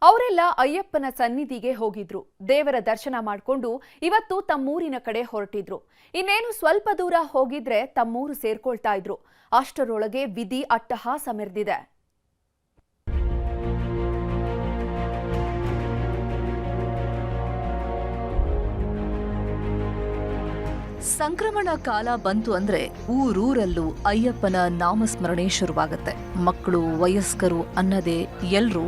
ಅವರೆಲ್ಲ ಅಯ್ಯಪ್ಪನ ಸನ್ನಿಧಿಗೆ ಹೋಗಿದ್ರು. ದೇವರ ದರ್ಶನ ಮಾಡಿಕೊಂಡು ಇವತ್ತು ತಮ್ಮೂರಿನ ಕಡೆ ಹೊರಟಿದ್ರು. ಇನ್ನೇನು ಸ್ವಲ್ಪ ದೂರ ಹೋಗಿದ್ರೆ ತಮ್ಮೂರು ಸೇರ್ಕೊಳ್ತಾ ಇದ್ರು. ಅಷ್ಟರೊಳಗೆ ವಿಧಿ ಅಟ್ಟಹಾಸ ಮೆರೆದಿದೆ. ಸಂಕ್ರಮಣ ಕಾಲ ಬಂತು ಅಂದ್ರೆ ಊರೂರಲ್ಲೂ ಅಯ್ಯಪ್ಪನ ನಾಮಸ್ಮರಣೆ ಶುರುವಾಗುತ್ತೆ. ಮಕ್ಕಳು, ವಯಸ್ಕರು ಅನ್ನದೇ ಎಲ್ಲರೂ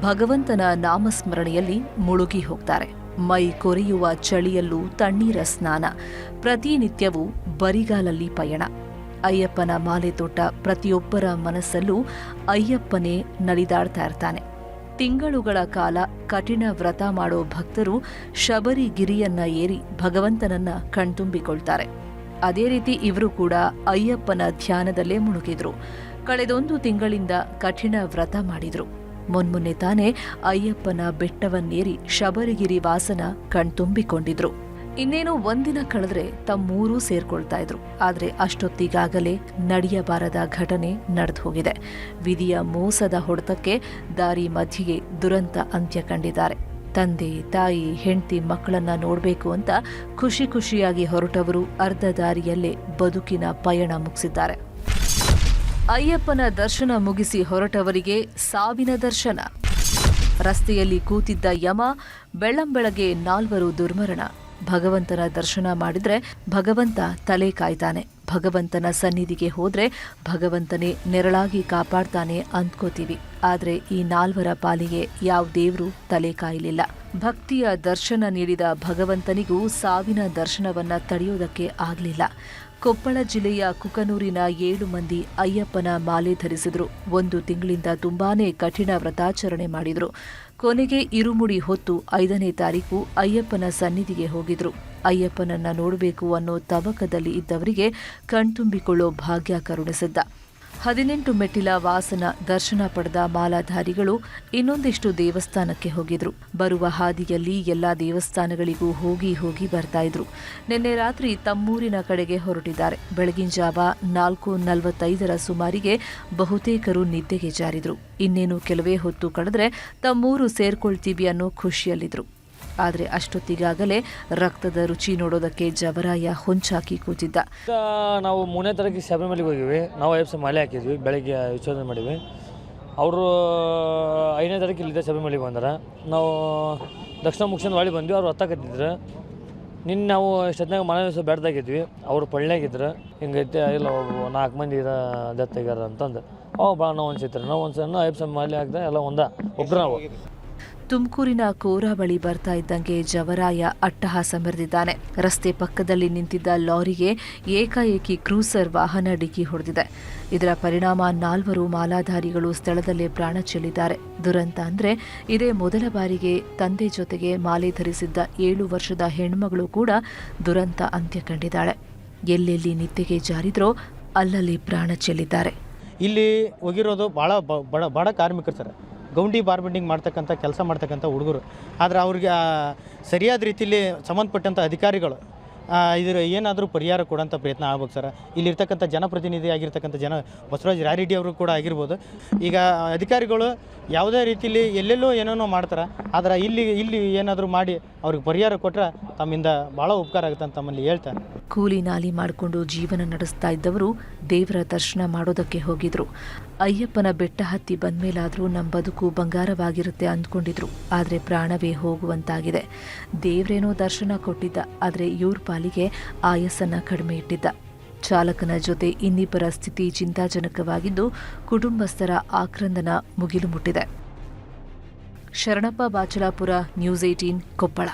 ಭಗವಂತನ ನಾಮಸ್ಮರಣೆಯಲ್ಲಿ ಮುಳುಗಿ ಹೋಗ್ತಾರೆ. ಮೈ ಕೊರೆಯುವ ಚಳಿಯಲ್ಲೂ ತಣ್ಣೀರ ಸ್ನಾನ, ಪ್ರತಿನಿತ್ಯವೂ ಬರಿಗಾಲಲ್ಲಿ ಪಯಣ. ಅಯ್ಯಪ್ಪನ ಮಾಲೆ ತೊಟ್ಟ ಪ್ರತಿಯೊಬ್ಬರ ಮನಸ್ಸಲ್ಲೂ ಅಯ್ಯಪ್ಪನೇ ನಲಿದಾಡ್ತಾ ಇರ್ತಾನೆ. ತಿಂಗಳುಗಳ ಕಾಲ ಕಠಿಣ ವ್ರತ ಮಾಡೋ ಭಕ್ತರು ಶಬರಿಗಿರಿಯನ್ನ ಏರಿ ಭಗವಂತನನ್ನ ಕಣ್ತುಂಬಿಕೊಳ್ತಾರೆ. ಅದೇ ರೀತಿ ಇವರು ಕೂಡ ಅಯ್ಯಪ್ಪನ ಧ್ಯಾನದಲ್ಲೇ ಮುಳುಗಿದ್ರು. ಕಳೆದೊಂದು ತಿಂಗಳಿಂದ ಕಠಿಣ ವ್ರತ ಮಾಡಿದ್ರು. ಮೊನ್ನೆ ತಾನೇ ಅಯ್ಯಪ್ಪನ ಬೆಟ್ಟವನ್ನೇರಿ ಶಬರಿಗಿರಿ ವಾಸನ ಕಣ್ತುಂಬಿಕೊಂಡಿದ್ರು. ಇನ್ನೇನು ಒಂದಿನ ಕಳೆದ್ರೆ ತಮ್ಮೂರೂ ಸೇರ್ಕೊಳ್ತಾ ಇದ್ರು. ಆದ್ರೆ ಅಷ್ಟೊತ್ತಿಗಾಗಲೇ ನಡೆಯಬಾರದ ಘಟನೆ ನಡೆದು ಹೋಗಿದೆ. ವಿಧಿಯ ಮೋಸದ ಹೊಡೆತಕ್ಕೆ ದಾರಿ ಮಧ್ಯೆಗೆ ದುರಂತ ಅಂತ್ಯ ಕಂಡಿದ್ದಾರೆ. ತಂದೆ, ತಾಯಿ, ಹೆಂಡತಿ, ಮಕ್ಕಳನ್ನ ನೋಡಬೇಕು ಅಂತ ಖುಷಿಯಾಗಿ ಹೊರಟವರು ಅರ್ಧ ದಾರಿಯಲ್ಲೇ ಬದುಕಿನ ಪಯಣ ಮುಗಿಸಿದ್ದಾರೆ. ಅಯ್ಯಪ್ಪನ ದರ್ಶನ ಮುಗಿಸಿ ಹೊರಟವರಿಗೆ ಸಾವಿನ ದರ್ಶನ. ರಸ್ತೆಯಲ್ಲಿ ಕೂತಿದ್ದ ಯಮ, ಬೆಳ್ಳಂಬೆಳಗ್ಗೆ 4 ದುರ್ಮರಣ. ಭಗವಂತನ ದರ್ಶನ ಮಾಡಿದ್ರೆ ಭಗವಂತ ತಲೆ ಕಾಯ್ತಾನೆ. ಭಗವಂತನ ಸನ್ನಿಧಿಗೆ ಹೋದ್ರೆ ಭಗವಂತನೇ ನೆರಳಾಗಿ ಕಾಪಾಡ್ತಾನೆ ಅಂದ್ಕೋತೀವಿ. ಆದ್ರೆ ಈ 4 ಪಾಲಿಗೆ ಯಾವ ದೇವ್ರು ತಲೆ ಕಾಯಲಿಲ್ಲ. ಭಕ್ತಿಯ ದರ್ಶನ ನೀಡಿದ ಭಗವಂತನಿಗೂ ಸಾವಿನ ದರ್ಶನವನ್ನ ತಡೆಯೋದಕ್ಕೆ ಆಗ್ಲಿಲ್ಲ. ಕೊಪ್ಪಳ ಜಿಲ್ಲೆಯ ಕುಕನೂರಿನ 7 ಮಂದಿ ಅಯ್ಯಪ್ಪನ ಮಾಲೆ ಧರಿಸಿದ್ರು. 1 ತಿಂಗಳಿಂದ ತುಂಬಾನೇ ಕಠಿಣ ವ್ರತಾಚರಣೆ ಮಾಡಿದ್ರು. ಕೊನೆಗೆ ಇರುಮುಡಿ ಹೊತ್ತು 5ನೇ ತಾರೀಕು ಅಯ್ಯಪ್ಪನ ಸನ್ನಿಧಿಗೆ ಹೋಗಿದ್ರು. ಅಯ್ಯಪ್ಪನನ್ನ ನೋಡಬೇಕು ಅನ್ನೋ ತವಕದಲ್ಲಿ ಇದ್ದವರಿಗೆ ಕಣ್ತುಂಬಿಕೊಳ್ಳೋ ಭಾಗ್ಯ ಕರುಣಿಸಿದ್ದ. 18 ಮೆಟ್ಟಿಲ ವಾಸನ ದರ್ಶನ ಪಡೆದ ಮಾಲಾಧಾರಿಗಳು ಇನ್ನೊಂದಿಷ್ಟು ದೇವಸ್ಥಾನಕ್ಕೆ ಹೋಗಿದ್ರು. ಬರುವ ಹಾದಿಯಲ್ಲಿ ಎಲ್ಲಾ ದೇವಸ್ಥಾನಗಳಿಗೂ ಹೋಗಿ ಬರ್ತಾ ಇದ್ರು. ನಿನ್ನೆ ರಾತ್ರಿ ತಮ್ಮೂರಿನ ಕಡೆಗೆ ಹೊರಟಿದ್ದಾರೆ. ಬೆಳಗಿನ ಜಾವ 4:45 ಸುಮಾರಿಗೆ ಬಹುತೇಕರು ನಿದ್ದೆಗೆ ಜಾರಿದ್ರು. ಇನ್ನೇನು ಕೆಲವೇ ಹೊತ್ತು ಕಳೆದ್ರೆ ತಮ್ಮೂರು ಸೇರ್ಕೊಳ್ತೀವಿ ಅನ್ನೋ ಖುಷಿಯಲ್ಲಿದ್ರು. ಆದ್ರೆ ಅಷ್ಟೊತ್ತಿಗಾಗಲೇ ರಕ್ತದ ರುಚಿ ನೋಡೋದಕ್ಕೆ ಜವರಾಯ ಹೊಂಚಾಕಿ ಕೂತಿದ್ದ. ನಾವು 3ನೇ ತಾರೀಕಿಗೆ ಶಬರಿಮಲೆಗೆ ಹೋಗಿವಿ. ನಾವು ಅಯ್ಯಪ್ಪ ಮಾಲೆ ಹಾಕಿದ್ವಿ, ಬೆಳಗ್ಗೆ ವಿಸರ್ಜನೆ ಮಾಡಿವಿ. ಅವರು 5ನೇ ತಾರೀಕು ಇಲ್ಲಿದ್ದ ಶಬರಿಮಲೆಗೆ ಬಂದಾರ. ನಾವು ದಕ್ಷಿಣ ಮುಗಿಸ್ಕೊಂಡು ಹೊಳ್ಳಿ ಬಂದ್ವಿ. ಅವ್ರು ಹೊತ್ತಾಕತ್ತಿದ್ರು. ನಿನ್ನೆ ನಾವು ಇಷ್ಟೊತ್ತಿನಾಗ ಮನೆ ದಿವಸ ಬೆಡ್ದಾಗಿದ್ವಿ. ಅವರು ಪಳ್ಳಿಯಾಗಿದ್ರು. ಹಿಂಗೈತೆ ಇಲ್ಲ 4 ಮಂದಿ ಡೆತ್ ಆಗ್ಯಾರ ಅಂತಂದು ಭಾಳ ನೋವು ಅನ್ಸಿತ್ತು. ನಾವು ಒಂದ್ಸಲ ಅಯ್ಯಪ್ಪ ಮಾಲೆ ಹಾಕಿದೆ ಎಲ್ಲ ಒಬ್ಬರು ನಾವು. ತುಮಕೂರಿನ ಕೋರಾ ಬಳಿ ಬರ್ತಾ ಇದ್ದಂಗೆ ಜವರಾಯ ಅಟ್ಟಹಾಸ ಮೆರೆದಿದ್ದಾನೆ. ರಸ್ತೆ ಪಕ್ಕದಲ್ಲಿ ನಿಂತಿದ್ದ ಲಾರಿಗೆ ಏಕಾಏಕಿ ಕ್ರೂಸರ್ ವಾಹನ ಡಿಕ್ಕಿ ಹೊಡೆದಿದೆ. ಇದರ ಪರಿಣಾಮ 4 ಮಾಲಾಧಾರಿಗಳು ಸ್ಥಳದಲ್ಲೇ ಪ್ರಾಣ ಚೆಲ್ಲಿದ್ದಾರೆ. ದುರಂತ ಅಂದ್ರೆ ಇದೇ ಮೊದಲ ಬಾರಿಗೆ ತಂದೆ ಜೊತೆಗೆ ಮಾಲೆ ಧರಿಸಿದ್ದ 7 ವರ್ಷದ ಹೆಣ್ಮಗಳು ಕೂಡ ದುರಂತ ಅಂತ್ಯ ಕಂಡಿದ್ದಾಳೆ. ಎಲ್ಲೆಲ್ಲಿ ನಿದ್ದೆಗೆ ಜಾರಿದ್ರೋ ಅಲ್ಲಲ್ಲಿ ಪ್ರಾಣ ಚೆಲ್ಲಿದ್ದಾರೆ. ಇಲ್ಲಿ ಹೋಗಿರೋದು ಭಾಳ ಬಡ ಕಾರ್ಮಿಕರು ಸರ್. ಗೌಂಡಿ ಬಾರ್ಬೆಂಡಿಂಗ್ ಮಾಡ್ತಕ್ಕಂಥ ಕೆಲಸ ಮಾಡ್ತಕ್ಕಂಥ ಹುಡುಗರು. ಆದರೆ ಅವ್ರಿಗೆ ಸರಿಯಾದ ರೀತಿಯಲ್ಲಿ ಸಂಬಂಧಪಟ್ಟಂಥ ಅಧಿಕಾರಿಗಳು ಇದರ ಏನಾದರೂ ಪರಿಹಾರ ಕೊಡೋಂಥ ಪ್ರಯತ್ನ ಆಗ್ಬೇಕು ಸರ್. ಇಲ್ಲಿರ್ತಕ್ಕಂಥ ಜನಪ್ರತಿನಿಧಿ ಆಗಿರ್ತಕ್ಕಂಥ ಬಸವರಾಜ ರಾಯರೆಡ್ಡಿ ಅವರು ಕೂಡ ಆಗಿರ್ಬೋದು. ಈಗ ಅಧಿಕಾರಿಗಳು ಯಾವುದೇ ರೀತಿಯಲ್ಲಿ ಎಲ್ಲೆಲ್ಲೋ ಏನೇನೋ ಮಾಡ್ತಾರೆ. ಆದರೆ ಇಲ್ಲಿ ಏನಾದರೂ ಮಾಡಿ ಅವ್ರಿಗೆ ಪರಿಹಾರ ಕೊಟ್ಟರೆ ತಮ್ಮಿಂದ ಭಾಳ ಉಪಕಾರ ಆಗುತ್ತೆ ಅಂತ ತಮ್ಮಲ್ಲಿ ಹೇಳ್ತಾರೆ. ಕೂಲಿ ನಾಲಿ ಮಾಡಿಕೊಂಡು ಜೀವನ ನಡೆಸ್ತಾ ಇದ್ದವರು ದೇವರ ದರ್ಶನ ಮಾಡೋದಕ್ಕೆ ಹೋಗಿದ್ರು. ಅಯ್ಯಪ್ಪನ ಬೆಟ್ಟ ಹತ್ತಿ ಬಂದ್ಮೇಲಾದರೂ ನಮ್ಮ ಬದುಕು ಬಂಗಾರವಾಗಿರುತ್ತೆ ಅಂದ್ಕೊಂಡಿದ್ರು. ಆದರೆ ಪ್ರಾಣವೇ ಹೋಗುವಂತಾಗಿದೆ. ದೇವ್ರೇನೋ ದರ್ಶನ ಕೊಟ್ಟಿದ್ದ, ಆದರೆ ಇವ್ರ ಪಾಲಿಗೆ ಆಯಸ್ಸನ್ನ ಕಡಿಮೆ ಇಟ್ಟಿದ್ದ. ಚಾಲಕನ ಜೊತೆ ಇನ್ನಿಬ್ಬರ ಸ್ಥಿತಿ ಚಿಂತಾಜನಕವಾಗಿದ್ದು ಕುಟುಂಬಸ್ಥರ ಆಕ್ರಂದನ ಮುಗಿಲು ಮುಟ್ಟಿದೆ. ಶರಣಪ್ಪ ಬಾಚಲಾಪುರ, ನ್ಯೂಸ್ 18, ಕೊಪ್ಪಳ.